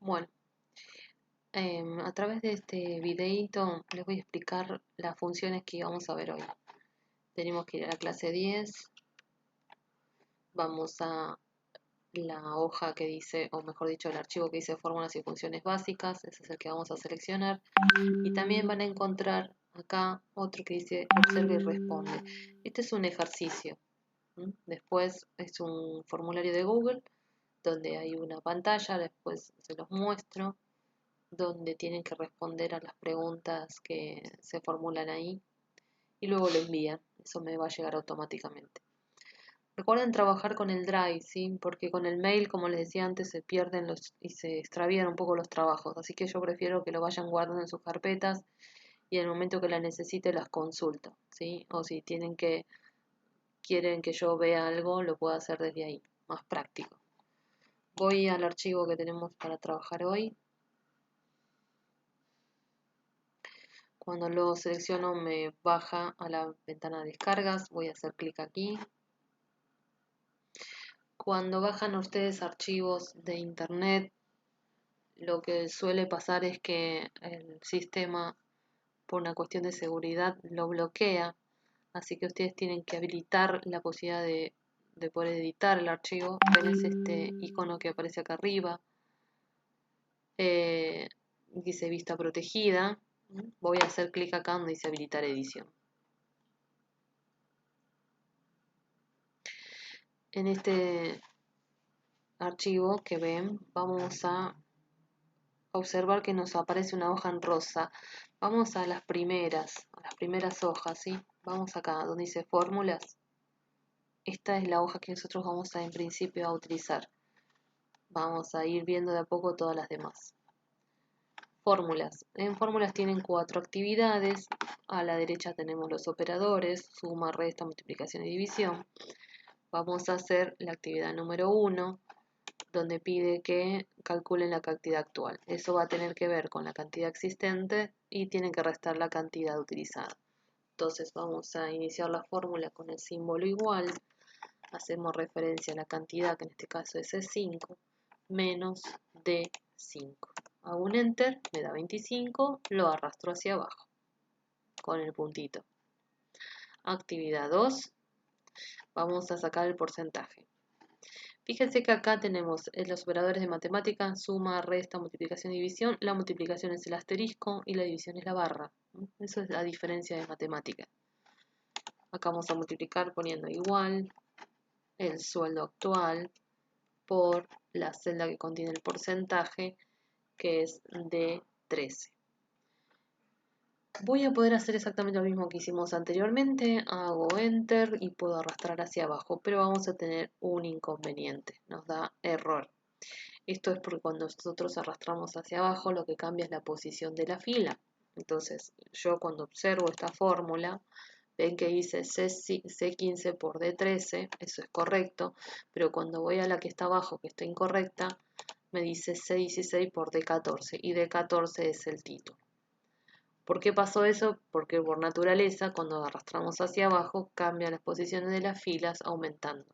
Bueno, a través de este videito les voy a explicar las funciones que vamos a ver hoy. Tenemos que ir a la clase 10, vamos a la hoja que dice, o mejor dicho, el archivo que dice fórmulas y funciones básicas, ese es el que vamos a seleccionar. Y también van a encontrar acá otro que dice observa y responde. Este es un ejercicio. Después es un formulario de Google donde hay una pantalla, después se los muestro, donde tienen que responder a las preguntas que se formulan ahí y luego lo envían. Eso me va a llegar automáticamente. Recuerden trabajar con el Drive, ¿sí? Porque con el mail, como les decía antes, se pierden y se extravían un poco los trabajos. Así que yo prefiero que lo vayan guardando en sus carpetas y en el momento que la necesite las consulto, ¿sí? O si quieren que yo vea algo, lo puedo hacer desde ahí, más práctico. Voy al archivo que tenemos para trabajar hoy. Cuando lo selecciono me baja a la ventana de descargas, voy a hacer clic aquí. Cuando bajan ustedes archivos de internet, lo que suele pasar es que el sistema, por una cuestión de seguridad, lo bloquea. Así que ustedes tienen que habilitar la posibilidad de poder editar el archivo. Tenés este icono que aparece acá arriba. Dice vista protegida. Voy a hacer clic acá donde dice habilitar edición. En este archivo que ven, vamos a observar que nos aparece una hoja en rosa. Vamos a las primeras hojas, ¿sí? Vamos acá donde dice fórmulas. Esta es la hoja que nosotros vamos a en principio a utilizar. Vamos a ir viendo de a poco todas las demás. Fórmulas. En fórmulas tienen 4 actividades. A la derecha tenemos los operadores, suma, resta, multiplicación y división. Vamos a hacer la actividad número 1, donde pide que calculen la cantidad actual. Eso va a tener que ver con la cantidad existente y tienen que restar la cantidad utilizada. Entonces vamos a iniciar la fórmula con el símbolo igual. Hacemos referencia a la cantidad, que en este caso es E5, menos D5. Hago un enter, me da 25, lo arrastro hacia abajo con el puntito. Actividad 2, vamos a sacar el porcentaje. Fíjense que acá tenemos los operadores de matemática, suma, resta, multiplicación y división. La multiplicación es el asterisco y la división es la barra. Eso es la diferencia de matemática. Acá vamos a multiplicar poniendo igual el sueldo actual por la celda que contiene el porcentaje, que es de 13. Voy a poder hacer exactamente lo mismo que hicimos anteriormente. Hago enter y puedo arrastrar hacia abajo, pero vamos a tener un inconveniente. Nos da error. Esto es porque cuando nosotros arrastramos hacia abajo, lo que cambia es la posición de la fila. Entonces, yo cuando observo esta fórmula, ven que dice C15 por D13, eso es correcto, pero cuando voy a la que está abajo, que está incorrecta, me dice C16 por D14, y D14 es el título. ¿Por qué pasó eso? Porque por naturaleza, cuando arrastramos hacia abajo, cambian las posiciones de las filas aumentando.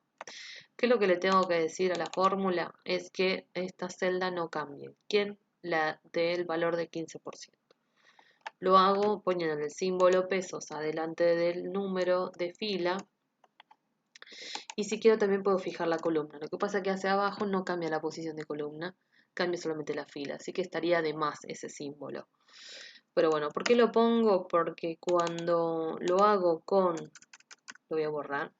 ¿Qué es lo que le tengo que decir a la fórmula? Es que esta celda no cambie. ¿Quién? La del valor de 15%. Lo hago poniendo el símbolo pesos adelante del número de fila. Y si quiero también puedo fijar la columna. Lo que pasa es que hacia abajo no cambia la posición de columna, cambia solamente la fila. Así que estaría de más ese símbolo. Pero bueno, ¿por qué lo pongo? Porque cuando lo hago lo voy a borrar,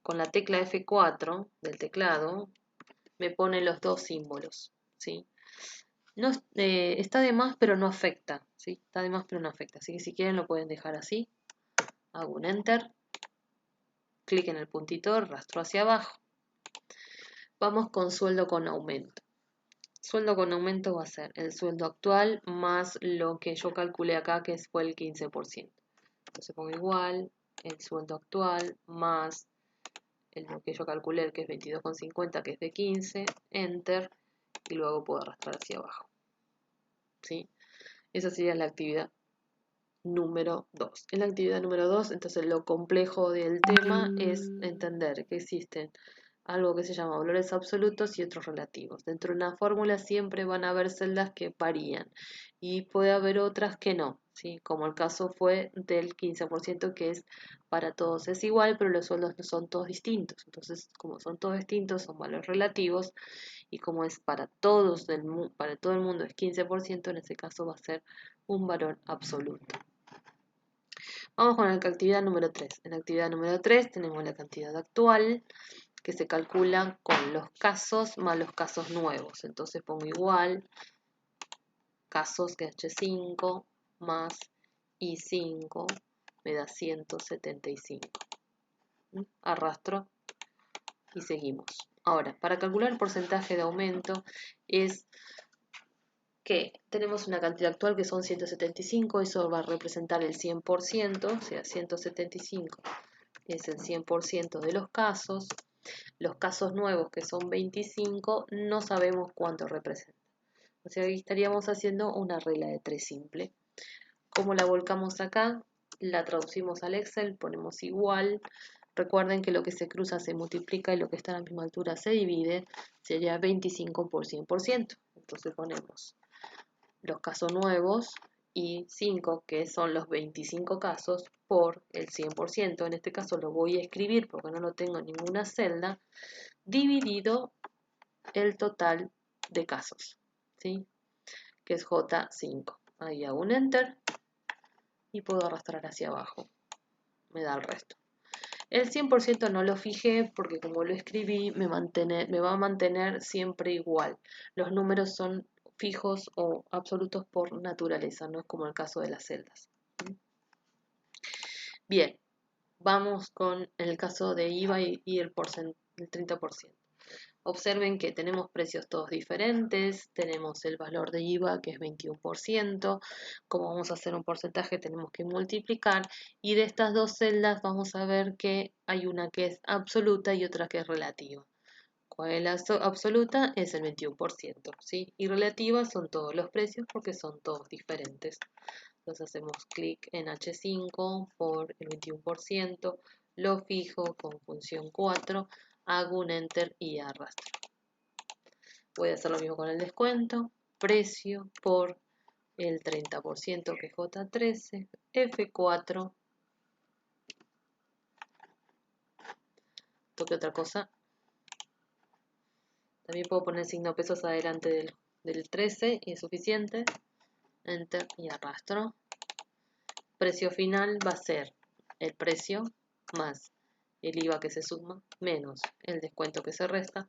con la tecla F4 del teclado, me pone los dos símbolos, ¿sí? No, está de más, pero no afecta, ¿sí? Está de más, pero no afecta. Así que si quieren lo pueden dejar así. Hago un enter, clic en el puntito, arrastro hacia abajo. Vamos con sueldo con aumento. Sueldo con aumento va a ser el sueldo actual más lo que yo calculé acá, que fue el 15%. Entonces pongo igual, el sueldo actual más lo que yo calculé, que es 22,50, que es de 15, enter, y luego puedo arrastrar hacia abajo. ¿Sí? Esa sería la actividad número 2. En la actividad número 2, entonces lo complejo del tema es entender que existen algo que se llama valores absolutos y otros relativos. Dentro de una fórmula siempre van a haber celdas que varían y puede haber otras que no, ¿sí? Como el caso fue del 15% que es para todos es igual, pero los sueldos no son todos distintos. Entonces, como son todos distintos, son valores relativos y como es para todos para todo el mundo es 15%, en ese caso va a ser un valor absoluto. Vamos con la actividad número 3. En la actividad número 3 tenemos la cantidad actual que se calcula con los casos más los casos nuevos. Entonces pongo igual casos que H5 más I5 me da 175. Arrastro y seguimos. Ahora, para calcular el porcentaje de aumento es que tenemos una cantidad actual que son 175, eso va a representar el 100%, o sea, 175 es el 100% de los casos. Los casos nuevos, que son 25, no sabemos cuánto representan. O sea, aquí estaríamos haciendo una regla de 3 simple. ¿Cómo la volcamos acá? La traducimos al Excel, ponemos igual. Recuerden que lo que se cruza se multiplica y lo que está a la misma altura se divide. Sería 25 por 100%. Entonces ponemos los casos nuevos y 5, que son los 25 casos, por el 100%. En este caso lo voy a escribir porque no lo tengo en ninguna celda, dividido el total de casos, ¿sí? Que es J5. Ahí hago un Enter y puedo arrastrar hacia abajo. Me da el resto. El 100% no lo fijé porque como lo escribí me va a mantener siempre igual. Los números son fijos o absolutos por naturaleza, no es como el caso de las celdas. Bien, vamos con el caso de IVA y el 30%. Observen que tenemos precios todos diferentes, tenemos el valor de IVA que es 21%, como vamos a hacer un porcentaje tenemos que multiplicar y de estas dos celdas vamos a ver que hay una que es absoluta y otra que es relativa. ¿Cuál es la absoluta? Es el 21%, ¿sí? Y relativa son todos los precios porque son todos diferentes. Entonces hacemos clic en H5 por el 21%, lo fijo con función 4, hago un Enter y arrastro. Voy a hacer lo mismo con el descuento, precio por el 30% que es J13, F4, toque otra cosa, también puedo poner signo pesos adelante del 13 y es suficiente, Enter y arrastro. Precio final va a ser el precio más el IVA que se suma menos el descuento que se resta,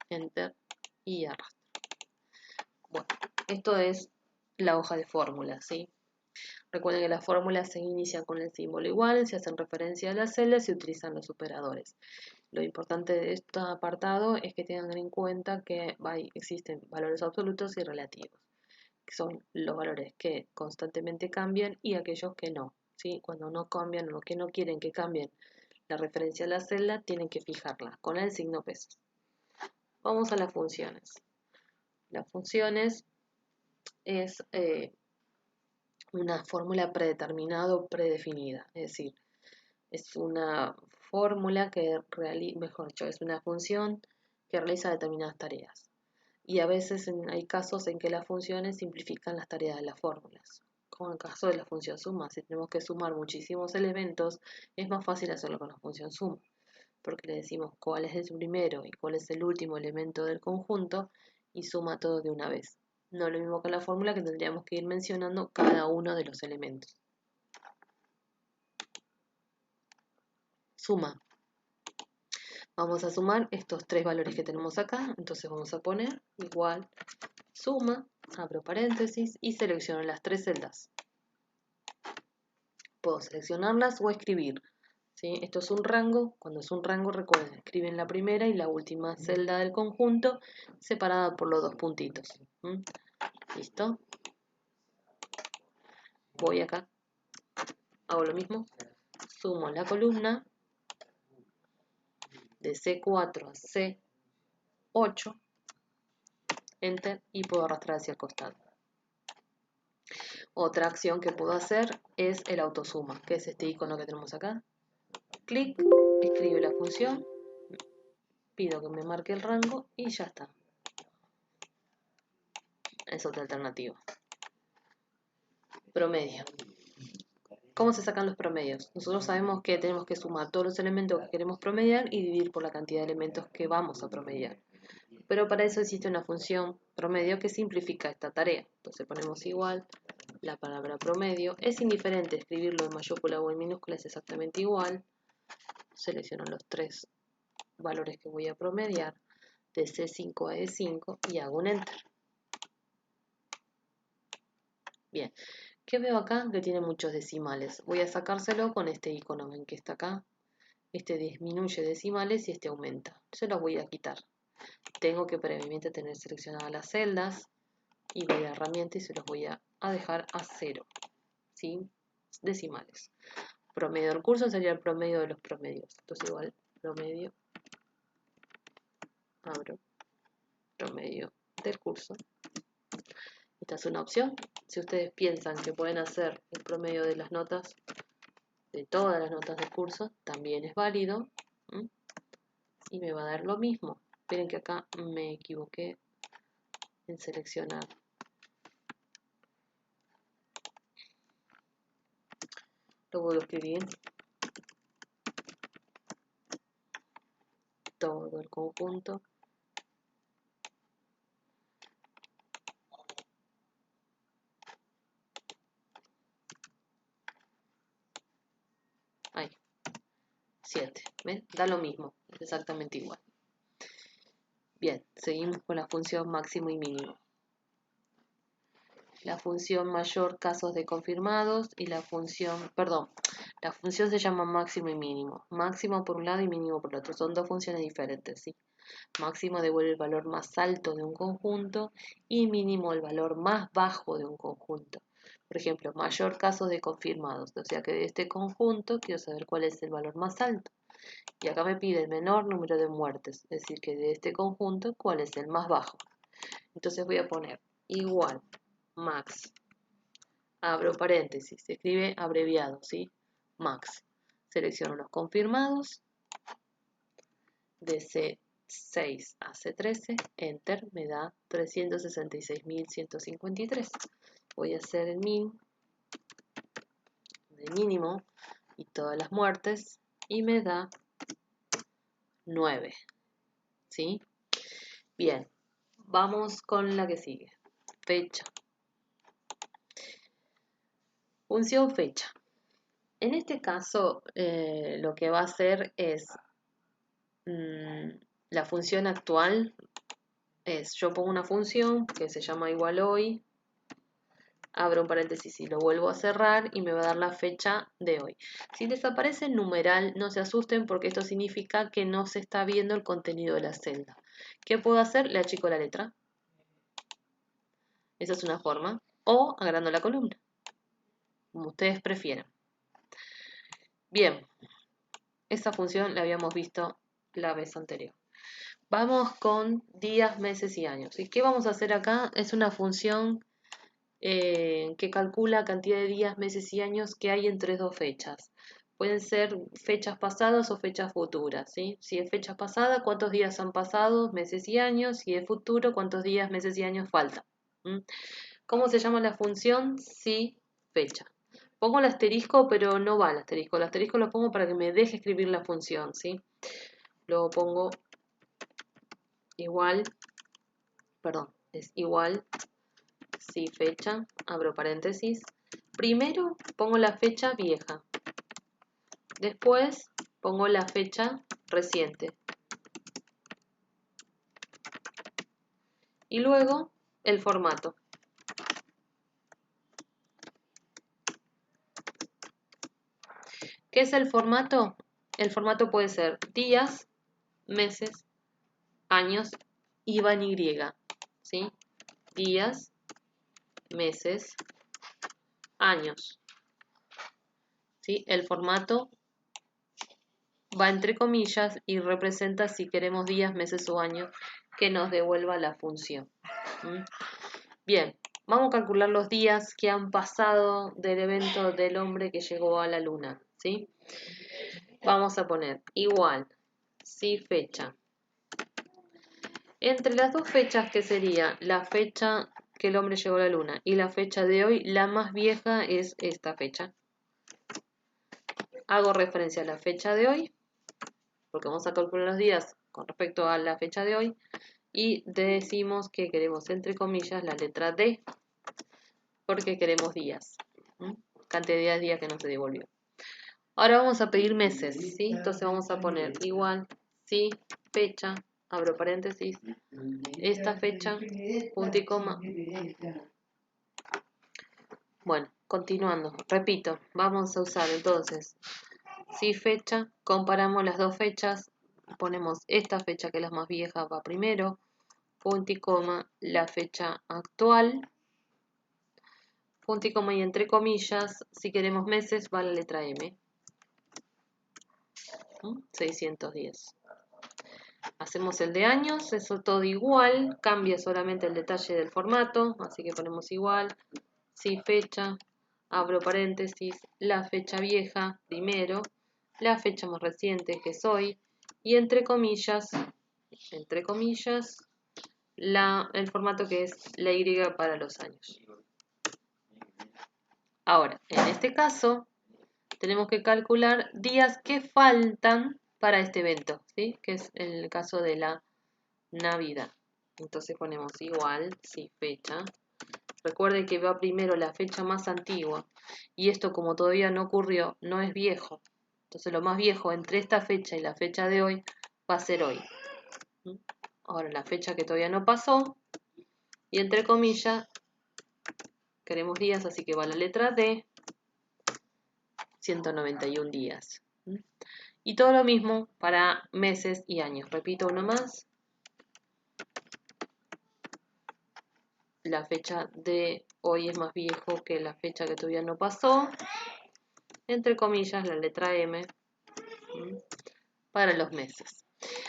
Enter y arrastro. Bueno, esto es la hoja de fórmulas, ¿sí? Recuerden que las fórmulas se inician con el símbolo igual, se hacen referencia a las celdas y se utilizan los operadores. Lo importante de este apartado es que tengan en cuenta que existen valores absolutos y relativos, que son los valores que constantemente cambian y aquellos que no, ¿sí? Cuando no cambian o que no quieren que cambien la referencia a la celda, tienen que fijarla con el signo pesos. Vamos a las funciones. Las funciones es una fórmula predeterminada o predefinida, es decir, es una fórmula que mejor dicho, es una función que realiza determinadas tareas. Y a veces hay casos en que las funciones simplifican las tareas de las fórmulas. Como en el caso de la función suma, si tenemos que sumar muchísimos elementos, es más fácil hacerlo con la función suma, porque le decimos cuál es el primero y cuál es el último elemento del conjunto y suma todo de una vez. No lo mismo que la fórmula, que tendríamos que ir mencionando cada uno de los elementos. Suma. Vamos a sumar estos tres valores que tenemos acá, entonces vamos a poner igual suma, abro paréntesis y selecciono las tres celdas. Puedo seleccionarlas o escribir, ¿sí? Esto es un rango, cuando es un rango recuerden, escriben la primera y la última celda del conjunto separada por los dos puntitos. ¿Listo? Voy acá, hago lo mismo, sumo la columna de C4 a C8, Enter y puedo arrastrar hacia el costado. Otra acción que puedo hacer es el autosuma, que es este icono que tenemos acá. Clic, escribe la función, pido que me marque el rango y ya está. Es otra alternativa. Promedio. ¿Cómo se sacan los promedios? Nosotros sabemos que tenemos que sumar todos los elementos que queremos promediar y dividir por la cantidad de elementos que vamos a promediar. Pero para eso existe una función promedio que simplifica esta tarea. Entonces ponemos igual la palabra promedio. Es indiferente escribirlo en mayúscula o en minúscula, es exactamente igual. Selecciono los tres valores que voy a promediar de C5 a E5 y hago un Enter. Bien, ¿qué veo acá? Que tiene muchos decimales. Voy a sacárselo con este icono, ven que está acá. Este disminuye decimales y este aumenta. Se los voy a quitar. Tengo que previamente tener seleccionadas las celdas y voy a herramienta y se los voy a dejar a 0, sin decimales. Promedio del curso sería el promedio de los promedios. Entonces igual promedio, abro, promedio del curso. Esta es una opción. Si ustedes piensan que pueden hacer el promedio de las notas, de todas las notas del curso, también es válido. Y me va a dar lo mismo. Miren que acá me equivoqué en seleccionar. Lo vuelvo a escribir. Todo el conjunto. Ahí. 7. ¿Ven? Da lo mismo. Es exactamente igual. Bien, seguimos con la función máximo y mínimo. La función mayor, casos de confirmados, y la función se llama máximo y mínimo. Máximo por un lado y mínimo por el otro. Son dos funciones diferentes, ¿sí? Máximo devuelve el valor más alto de un conjunto y mínimo el valor más bajo de un conjunto. Por ejemplo, mayor casos de confirmados, o sea que de este conjunto quiero saber cuál es el valor más alto. Y acá me pide el menor número de muertes, es decir que de este conjunto cuál es el más bajo. Entonces voy a poner igual max, abro paréntesis, se escribe abreviado, ¿sí? Max. Selecciono los confirmados de C6 a C13, Enter, me da 366.153. Voy a hacer el min de mínimo y todas las muertes y me da 9, ¿sí? Bien, vamos con la que sigue. Fecha. Función fecha. En este caso, lo que va a hacer es la función actual es, yo pongo una función que se llama igual hoy, abro un paréntesis y lo vuelvo a cerrar y me va a dar la fecha de hoy. Si desaparece el numeral, no se asusten porque esto significa que no se está viendo el contenido de la celda. ¿Qué puedo hacer? Le achico la letra. Esa es una forma. O agrando la columna, como ustedes prefieran. Bien, esa función la habíamos visto la vez anterior. Vamos con días, meses y años. ¿Y qué vamos a hacer acá? Es una función que calcula cantidad de días, meses y años que hay entre dos fechas. Pueden ser fechas pasadas o fechas futuras, ¿sí? Si es fecha pasada, cuántos días han pasado, meses y años. Si es futuro, cuántos días, meses y años faltan. ¿Cómo se llama la función? Si fecha. Pongo el asterisco, pero no va el asterisco. El asterisco lo pongo para que me deje escribir la función, ¿sí? Luego pongo igual, perdón, es igual, si fecha, abro paréntesis. Primero pongo la fecha vieja. Después pongo la fecha reciente. Y luego el formato. ¿Qué es el formato? El formato puede ser días, meses, años y va en Y, ¿sí? Días, meses, años, ¿sí? El formato va entre comillas y representa si queremos días, meses o años que nos devuelva la función. Bien, vamos a calcular los días que han pasado del evento del hombre que llegó a la luna, ¿sí? Vamos a poner igual, si fecha, Entre las dos fechas, que sería la fecha que el hombre llegó a la luna y la fecha de hoy, la más vieja es esta fecha. Hago referencia a la fecha de hoy, porque vamos a calcular los días con respecto a la fecha de hoy, y decimos que queremos, entre comillas, la letra D, porque queremos días, cantidad de días que no se devolvió. Ahora vamos a pedir meses, ¿sí? Entonces vamos a poner igual, sí, fecha, abro paréntesis, esta fecha, punto y coma. Bueno, continuando, repito, vamos a usar entonces, sí, fecha, comparamos las dos fechas, ponemos esta fecha que es la más vieja va primero, punto y coma, la fecha actual, punto y coma, y entre comillas, si queremos meses va la letra M, 610. Hacemos el de años, eso todo igual, cambia solamente el detalle del formato, así que ponemos igual, sí, fecha, abro paréntesis, la fecha vieja primero, la fecha más reciente que es hoy, y entre comillas, el formato que es la Y para los años. Ahora, en este caso, tenemos que calcular días que faltan para este evento, ¿sí? Que es el caso de la Navidad. Entonces ponemos igual, sí, fecha. Recuerden que va primero la fecha más antigua, y esto, como todavía no ocurrió, no es viejo. Entonces lo más viejo entre esta fecha y la fecha de hoy va a ser hoy. Ahora la fecha que todavía no pasó, y entre comillas queremos días, así que va la letra D, 191 días. Y todo lo mismo para meses y años. Repito uno más. La fecha de hoy es más viejo que la fecha que todavía no pasó. Entre comillas la letra M para los meses.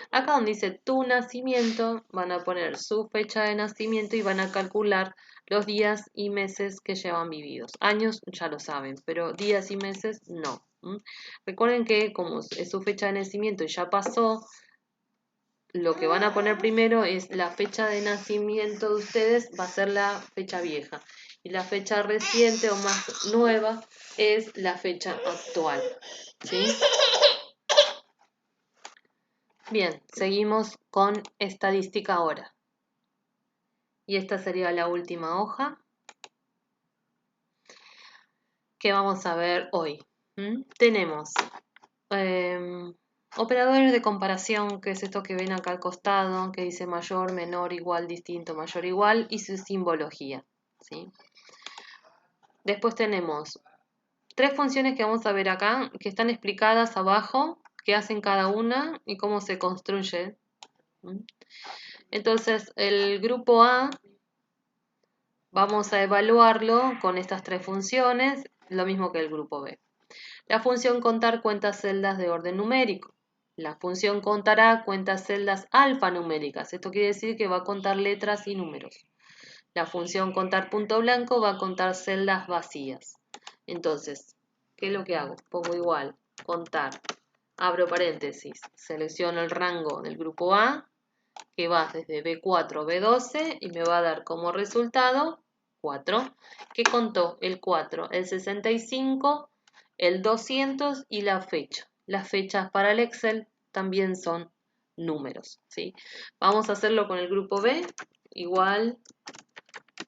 Acá donde dice tu nacimiento, van a poner su fecha de nacimiento y van a calcular los días y meses que llevan vividos. Años ya lo saben, pero días y meses no. Recuerden que como es su fecha de nacimiento y ya pasó, lo que van a poner primero es la fecha de nacimiento de ustedes, va a ser la fecha vieja. Y la fecha reciente o más nueva es la fecha actual. ¿Sí? Bien, seguimos con estadística ahora. Y esta sería la última hoja que vamos a ver hoy. Tenemos operadores de comparación, que es esto que ven acá al costado, que dice mayor, menor, igual, distinto, mayor, igual, y su simbología, ¿sí? Después tenemos 3 funciones que vamos a ver acá, que están explicadas abajo, qué hacen cada una y cómo se construye. Entonces, el grupo A vamos a evaluarlo con estas 3 funciones, lo mismo que el grupo B. La función contar cuenta celdas de orden numérico. La función contará cuenta celdas alfanuméricas. Esto quiere decir que va a contar letras y números. La función contar punto blanco va a contar celdas vacías. Entonces, ¿qué es lo que hago? Pongo igual, contar, abro paréntesis, selecciono el rango del grupo A, que va desde B4 a B12, y me va a dar como resultado 4, que contó el 4, el 65, el 200 y la fecha. Las fechas para el Excel también son números, ¿sí? Vamos a hacerlo con el grupo B, igual,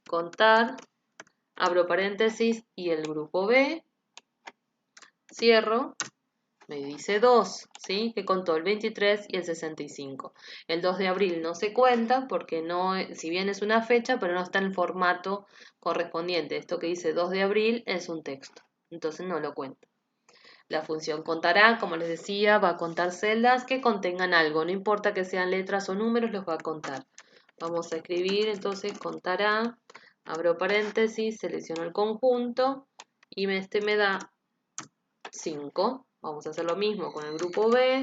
contar, abro paréntesis y el grupo B, cierro, me dice 2, ¿sí? Que contó el 23 y el 65. El 2 de abril no se cuenta porque no, si bien es una fecha, pero no está en el formato correspondiente. Esto que dice 2 de abril es un texto, entonces no lo cuenta. La función contará, como les decía, va a contar celdas que contengan algo. No importa que sean letras o números, los va a contar. Vamos a escribir entonces contará, abro paréntesis, selecciono el conjunto y este me da 5. Vamos a hacer lo mismo con el grupo B.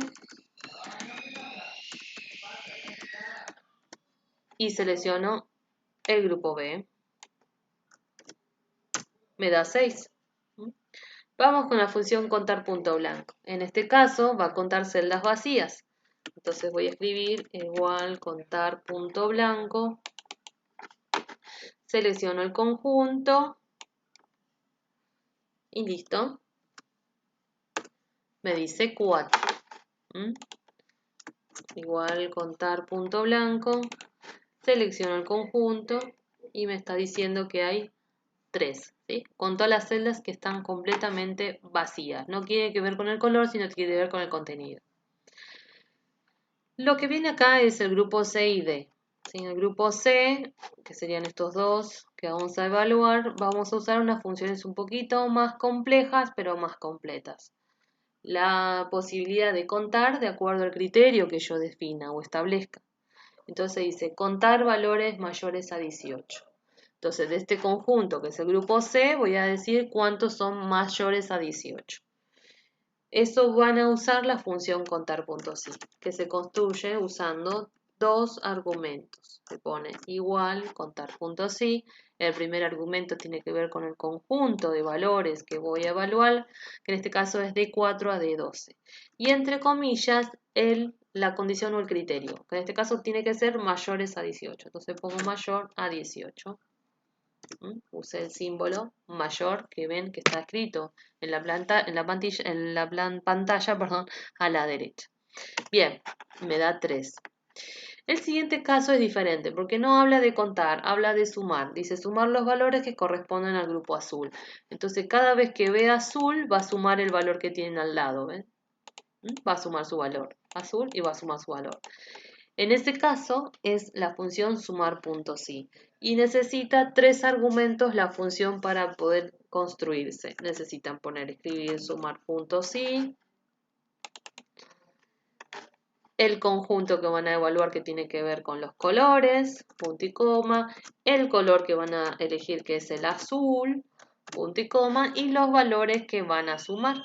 Y selecciono el grupo B. Me da 6. Vamos con la función contar punto blanco. En este caso va a contar celdas vacías. Entonces voy a escribir igual contar punto blanco, selecciono el conjunto y listo. Me dice 4. Igual contar punto blanco, selecciono el conjunto y me está diciendo que hay 3, ¿sí? Con todas las celdas que están completamente vacías. No tiene que ver con el color, sino tiene que ver con el contenido. Lo que viene acá es el grupo C y D. ¿Sí? En el grupo C, que serían estos dos que vamos a evaluar, vamos a usar unas funciones un poquito más complejas, pero más completas. La posibilidad de contar de acuerdo al criterio que yo defina o establezca. Entonces dice contar valores mayores a 18. Entonces de este conjunto que es el grupo C voy a decir cuántos son mayores a 18. Eso van a usar la función contar.si, que se construye usando dos argumentos. Se pone igual contar.si. El primer argumento tiene que ver con el conjunto de valores que voy a evaluar, que en este caso es de 4 a de 12. Y entre comillas, la condición o el criterio, que en este caso tiene que ser mayores a 18. Entonces pongo mayor a 18. Use el símbolo mayor que ven que está escrito en la pantalla, perdón, a la derecha. Bien, me da 3. El siguiente caso es diferente porque no habla de contar, habla de sumar. Dice sumar los valores que corresponden al grupo azul. Entonces cada vez que ve azul va a sumar el valor que tienen al lado. ¿Ven? Va a sumar su valor azul y va a sumar su valor. En este caso es la función sumar.si y necesita 3 argumentos la función para poder construirse. Necesitan escribir sumar.si, el conjunto que van a evaluar que tiene que ver con los colores, punto y coma, el color que van a elegir que es el azul, punto y coma, y los valores que van a sumar.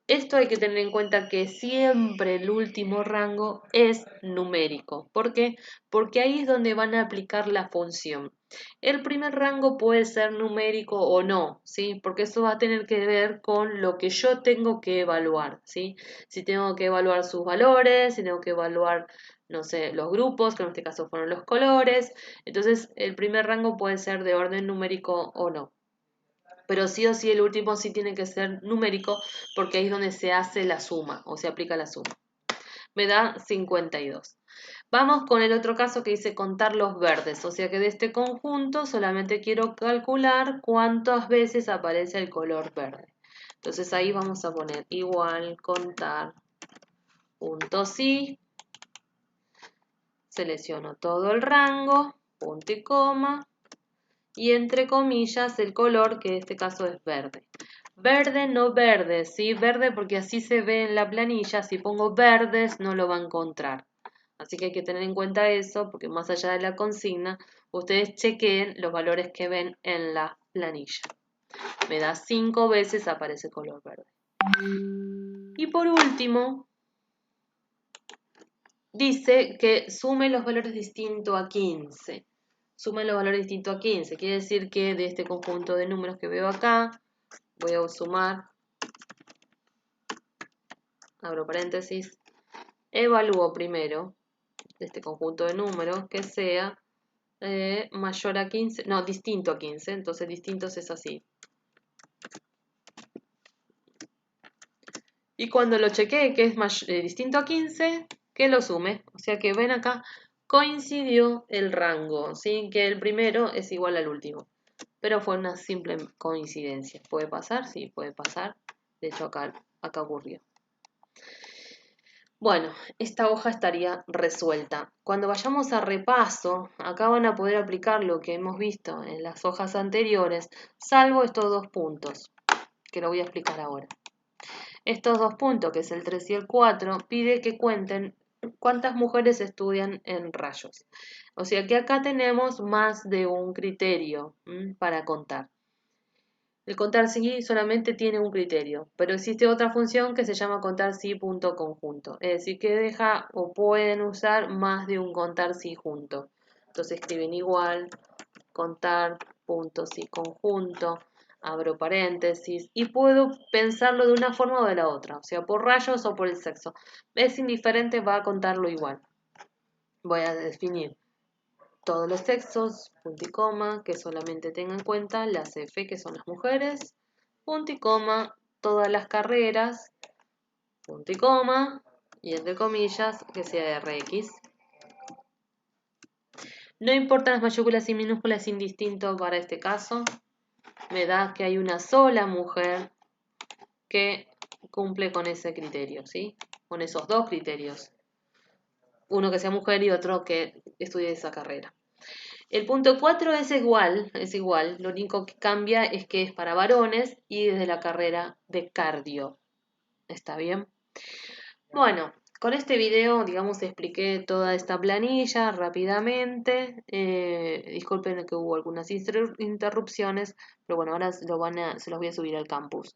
Esto hay que tener en cuenta que siempre el último rango es numérico. ¿Por qué? Porque ahí es donde van a aplicar la función. El primer rango puede ser numérico o no, ¿sí? Porque eso va a tener que ver con lo que yo tengo que evaluar, ¿sí? Si tengo que evaluar sus valores, si tengo que evaluar, no sé, los grupos, que en este caso fueron los colores. Entonces, el primer rango puede ser de orden numérico o no. Pero sí o sí el último sí tiene que ser numérico porque ahí es donde se hace la suma o se aplica la suma. Me da 52. Vamos con el otro caso que dice contar los verdes, o sea que de este conjunto solamente quiero calcular cuántas veces aparece el color verde. Entonces ahí vamos a poner igual contar punto sí, selecciono todo el rango, punto y coma, y entre comillas el color que en este caso es verde. Verde, no verde, ¿sí? Verde porque así se ve en la planilla. Si pongo verdes no lo va a encontrar. Así que hay que tener en cuenta eso porque más allá de la consigna, ustedes chequeen los valores que ven en la planilla. Me da 5 veces aparece color verde. Y por último, dice que sume los valores distintos a 15. Sume los valores distintos a 15. Quiere decir que de este conjunto de números que veo acá, voy a sumar, abro paréntesis, evalúo primero de este conjunto de números que sea mayor a 15, no, distinto a 15, entonces distintos es así. Y cuando lo chequee que es distinto a 15, que lo sume. O sea que ven acá, coincidió el rango, ¿sí? Que el primero es igual al último. Pero fue una simple coincidencia. ¿Puede pasar? Sí, puede pasar. De hecho, acá ocurrió. Bueno, esta hoja estaría resuelta. Cuando vayamos a repaso, acá van a poder aplicar lo que hemos visto en las hojas anteriores, salvo estos 2 puntos, que lo voy a explicar ahora. Estos 2 puntos, que es el 3 y el 4, pide que cuenten cuántas mujeres estudian en rayos. O sea que acá tenemos más de un criterio para contar. El contar sí solamente tiene un criterio, pero existe otra función que se llama contar sí punto conjunto. Es decir, que deja o pueden usar más de un contar sí junto. Entonces escriben igual, contar punto sí conjunto. abro paréntesis, y puedo pensarlo de una forma o de la otra, o sea, por rayos o por el sexo. Es indiferente, va a contarlo igual. Voy a definir todos los sexos, punto y coma, que solamente tenga en cuenta las F, que son las mujeres, punto y coma, todas las carreras, punto y coma, y entre comillas, que sea RX. No importan las mayúsculas y minúsculas, es indistinto para este caso. Me da que hay una sola mujer que cumple con ese criterio, ¿sí? Con esos dos criterios. Uno que sea mujer y otro que estudie esa carrera. El punto 4 es igual. Lo único que cambia es que es para varones y desde la carrera de cardio. ¿Está bien? Bueno, con este video, digamos, expliqué toda esta planilla rápidamente. Disculpen que hubo algunas interrupciones, pero bueno, ahora se los voy a subir al campus.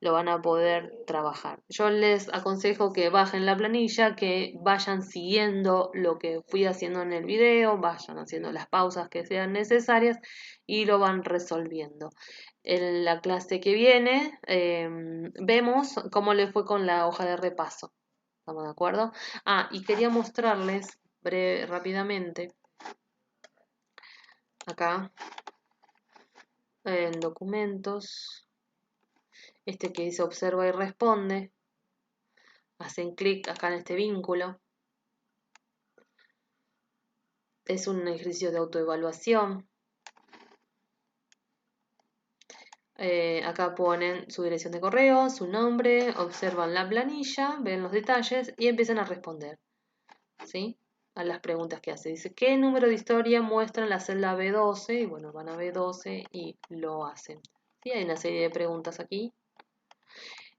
Lo van a poder trabajar. Yo les aconsejo que bajen la planilla, que vayan siguiendo lo que fui haciendo en el video, vayan haciendo las pausas que sean necesarias y lo van resolviendo. En la clase que viene vemos cómo le fue con la hoja de repaso. ¿Estamos de acuerdo? Y quería mostrarles rápidamente acá en documentos, este que dice observa y responde. Hacen clic acá en este vínculo. Es un ejercicio de autoevaluación. Acá ponen su dirección de correo, su nombre, observan la planilla, ven los detalles y empiezan a responder, ¿sí? A las preguntas que hace. Dice, ¿qué número de historia muestra en la celda B12? Y bueno, van a B12 y lo hacen. ¿Sí? Hay una serie de preguntas aquí.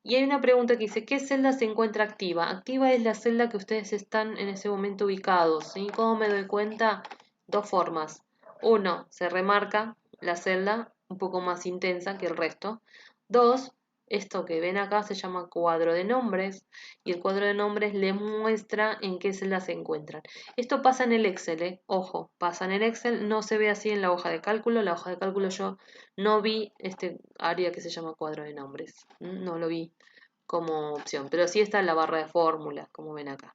Y hay una pregunta que dice, ¿qué celda se encuentra activa? Activa es la celda que ustedes están en ese momento ubicados, ¿sí? ¿Cómo me doy cuenta? Dos formas. Uno, se remarca la celda un poco más intensa que el resto. Dos, esto que ven acá se llama cuadro de nombres y el cuadro de nombres le muestra en qué celda se encuentran. Esto pasa en el Excel, ¿eh? Ojo, pasa en el Excel, no se ve así en la hoja de cálculo. La hoja de cálculo yo no vi este área que se llama cuadro de nombres, no lo vi como opción, pero sí está en la barra de fórmulas, como ven acá.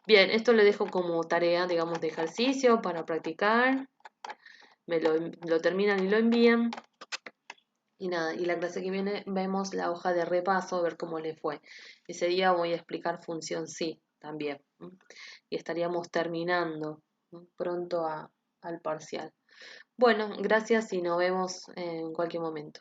Bien, esto lo dejo como tarea, digamos, de ejercicio para practicar. Me lo terminan y lo envían. Y nada, y la clase que viene vemos la hoja de repaso, a ver cómo le fue. Ese día voy a explicar función sí también. Y estaríamos terminando pronto al parcial. Bueno, gracias y nos vemos en cualquier momento.